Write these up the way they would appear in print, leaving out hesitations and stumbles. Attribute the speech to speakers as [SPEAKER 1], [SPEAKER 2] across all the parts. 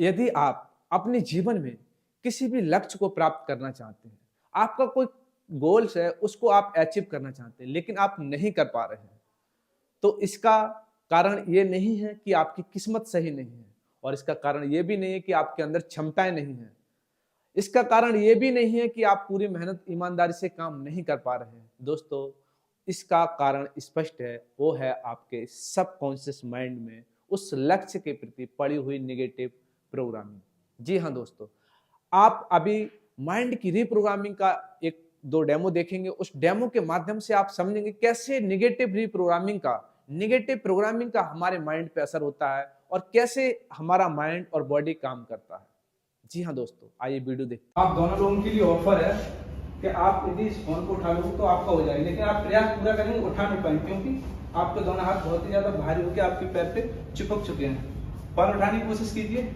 [SPEAKER 1] यदि आप अपने जीवन में किसी भी लक्ष्य को प्राप्त करना चाहते हैं, आपका कोई गोल्स है उसको आप अचीव करना चाहते हैं लेकिन आप नहीं कर पा रहे हैं, तो इसका कारण ये नहीं है कि आपकी किस्मत सही नहीं है और इसका कारण ये भी नहीं है कि आपके अंदर क्षमताएं नहीं हैं। इसका कारण ये भी नहीं है कि आप पूरी मेहनत ईमानदारी से काम नहीं कर पा रहे हैं। दोस्तों, इसका कारण स्पष्ट है, वो है आपके सबकॉन्शियस माइंड में उस लक्ष्य के प्रति पड़ी हुई नेगेटिव प्रोग्रामिंग। जी हाँ दोस्तों, आप अभी माइंड की रीप्रोग्रामिंग का एक दो डेमो देखेंगे। उस डेमो के माध्यम से आप समझेंगे कैसे नेगेटिव प्रोग्रामिंग का हमारे माइंड पे असर होता है और कैसे हमारा माइंड और बॉडी काम करता है। जी हाँ दोस्तों, आइए वीडियो देखते
[SPEAKER 2] आप दोनों लोगों के लिए ऑफर है कि आप यदि इस फोन को उठा लोगे तो आपका हो जाएगा, लेकिन आप प्रयास पूरा करेंगे उठा नहीं पाएंगे क्योंकि आपके दोनों हाथ बहुत ही ज्यादा भारी होकर आपके पैर पे चिपक चुके हैं। फोन उठाने की कोशिश कीजिए,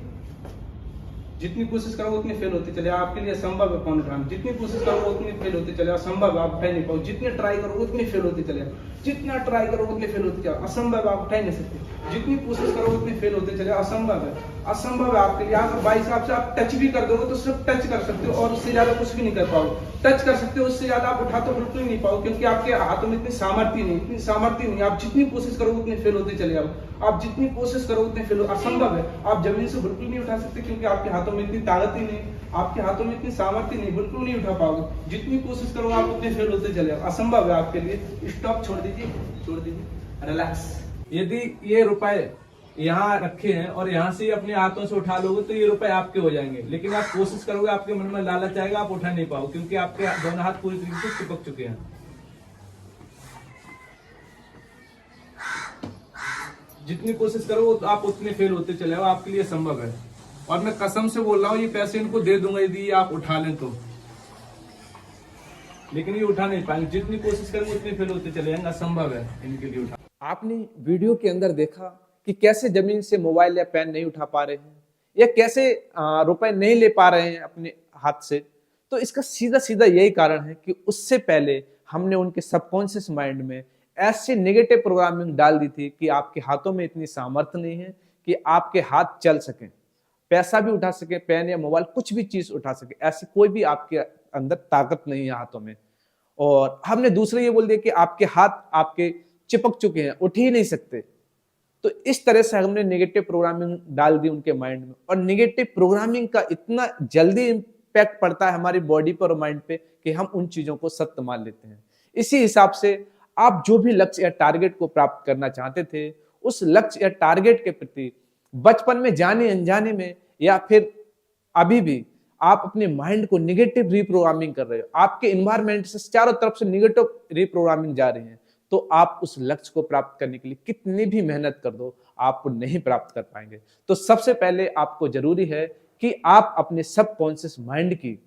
[SPEAKER 2] जितनी कोशिश करोगे उतनी फेल होती चले, आपके लिए असंभव है फोन उठाना। जितनी कोशिश करोगे उतनी फेल होती चले, असंभव है, आप उठा नहीं पाओ। जितने ट्राई करोगे उतनी फेल होती चले, जितना ट्राई करोगे उतनी फेल होती चले, असंभव है, आप उठा ही नहीं सकते। जितनी कोशिश करोगे उतनी फेल होते चले, असंभव है, असंभव है आपके लिए। आप बाई हिसाब से आप टच भी कर दोगे तो सिर्फ टच कर सकते हो और उससे ज्यादा कुछ भी नहीं कर पाओगे। टच कर सकते हो, उससे ज्यादा आप उठा तो बिल्कुल नहीं पाओ क्योंकि आपके हाथों में इतनी सामर्थ्य नहीं। आप जितनी कोशिश करोगे उतनी फेल होते चले जाओ, आप जितनी कोशिश करोगे उतनी फेल, असंभव है। आप जमीन से बिल्कुल नहीं उठा सकते क्योंकि आपके हाथों में इतनी ताकत ही नहीं, आपके हाथों में इतनी सामर्थ्य नहीं, बिल्कुल नहीं उठा पाओगे। जितनी कोशिश करोगे आप उतने फेल होते चले जाओ, असंभव है आपके लिए। स्टॉप, छोड़ दीजिए, रिलैक्स। यदि ये रुपए यहाँ रखे हैं और यहाँ से अपने हाथों से उठा लोगे तो ये रुपए आपके हो जाएंगे, लेकिन आप कोशिश करोगे, आपके मन में लालच आएगा, आप उठा नहीं पाओगे क्योंकि आपके दोनों हाथ पूरी तरीके से चिपक चुके हैं। जितनी कोशिश करोगे तो आप उतने फेल होते चले जाओ, आपके लिए संभव है। और मैं कसम से बोल रहा हूँ, ये पैसे इनको दे दूंगा यदि आप उठा लें तो, लेकिन ये उठा नहीं पाएंगे। जितनी कोशिश करेंगे उतने फेल होते चले जाएंगे, असंभव है इनके लिए उठा।
[SPEAKER 1] आपने वीडियो के अंदर देखा कि कैसे जमीन से मोबाइल या पेन नहीं उठा पा रहे हैं या कैसे रुपए नहीं ले पा रहे हैं अपने हाथ से। तो इसका सीधा सीधा यही कारण है कि उससे पहले हमने उनके सबकॉन्शियस माइंड में ऐसी नेगेटिव प्रोग्रामिंग डाल दी थी कि आपके हाथों में इतनी सामर्थ्य नहीं है कि आपके हाथ चल सकें, पैसा भी उठा सके, पेन या मोबाइल कुछ भी चीज उठा सके, ऐसी कोई भी आपके अंदर ताकत नहीं है हाथों में। और हमने दूसरे ये बोल दिया कि आपके हाथ आपके चिपक चुके हैं, उठ ही नहीं सकते। तो इस तरह से हमने नेगेटिव प्रोग्रामिंग डाल दी उनके माइंड में और नेगेटिव प्रोग्रामिंग का इतना जल्दी इम्पैक्ट पड़ता है हमारी बॉडी पर और माइंड पे कि हम उन चीजों को सत्य मान लेते हैं। इसी हिसाब से आप जो भी लक्ष्य या टारगेट को प्राप्त करना चाहते थे, उस लक्ष्य या टारगेट के प्रति बचपन में जाने अनजाने में या फिर अभी भी आप अपने माइंड को नेगेटिव रीप्रोग्रामिंग कर रहे हो, आपके इन्वायरमेंट से चारों तरफ से नेगेटिव रीप्रोग्रामिंग जा रही है, तो आप उस लक्ष्य को प्राप्त करने के लिए कितनी भी मेहनत कर दो, आप नहीं प्राप्त कर पाएंगे। तो सबसे पहले आपको जरूरी है कि आप अपने सबकॉन्शियस माइंड की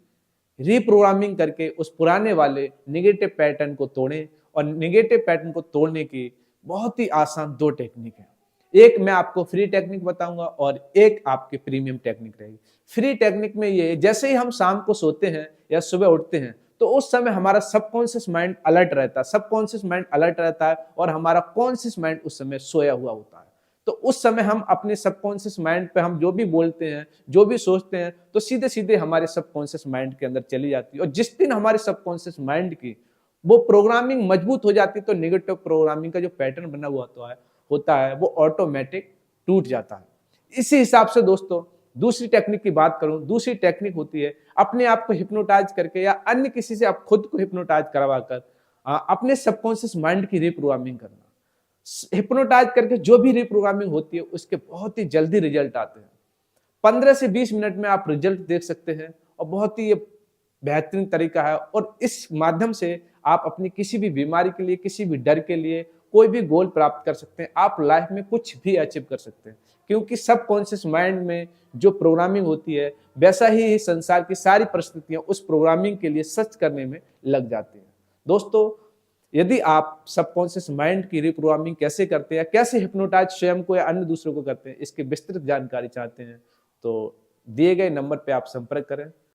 [SPEAKER 1] रीप्रोग्रामिंग करके उस पुराने वाले नेगेटिव पैटर्न को तोड़ें। और नेगेटिव पैटर्न को तोड़ने की बहुत ही आसान दो टेक्निक है। एक मैं आपको फ्री टेक्निक बताऊंगा और एक आपकी प्रीमियम टेक्निक रहेगी। फ्री टेक्निक में ये, जैसे ही हम शाम को सोते हैं या सुबह उठते हैं तो उस समय हमारा सबकॉन्शियस माइंड अलर्ट रहता है और हमारा कॉन्शियस माइंड उस समय सोया हुआ होता है। तो उस समय हम अपने सबकॉन्शियस माइंड पे हम जो भी बोलते हैं, जो भी सोचते हैं, तो सीधे सीधे हमारे सबकॉन्शियस माइंड के अंदर चली जाती है। और जिस दिन हमारे सबकॉन्शियस माइंड की वो प्रोग्रामिंग मजबूत हो जाती है तो नेगेटिव प्रोग्रामिंग का जो पैटर्न बना हुआ होता है वो ऑटोमेटिक टूट जाता है। इसी हिसाब से दोस्तों, दूसरी टेक्निक की बात करूं, दूसरी टेक्निक होती है अपने आप को हिप्नोटाइज करके या अन्य किसी से आप खुद को हिप्नोटाइज करवा कर अपने सबकॉन्शियस माइंड की रीप्रोग्रामिंग करना। हिप्नोटाइज करके जो भी रीप्रोग्रामिंग होती है उसके बहुत ही जल्दी रिजल्ट आते हैं। 15 से 20 मिनट में आप रिजल्ट देख सकते हैं और बहुत ही ये बेहतरीन तरीका है। और इस माध्यम से आप अपनी किसी भी बीमारी के लिए, किसी भी डर के लिए कोई भी गोल प्राप्त कर सकते हैं। आप लाइफ में कुछ भी अचीव कर सकते हैं क्योंकि सबकॉन्शियस माइंड में जो प्रोग्रामिंग होती है वैसा ही संसार की सारी परिस्थितियां उस प्रोग्रामिंग के लिए सच करने में लग जाती हैं। दोस्तों, यदि आप सबकॉन्शियस माइंड की रीप्रोग्रामिंग कैसे करते हैं, कैसे हिप्नोटाइज स्वयं को या अन्य दूसरों को करते हैं, इसकी विस्तृत जानकारी चाहते हैं तो दिए गए नंबर पे आप संपर्क करें।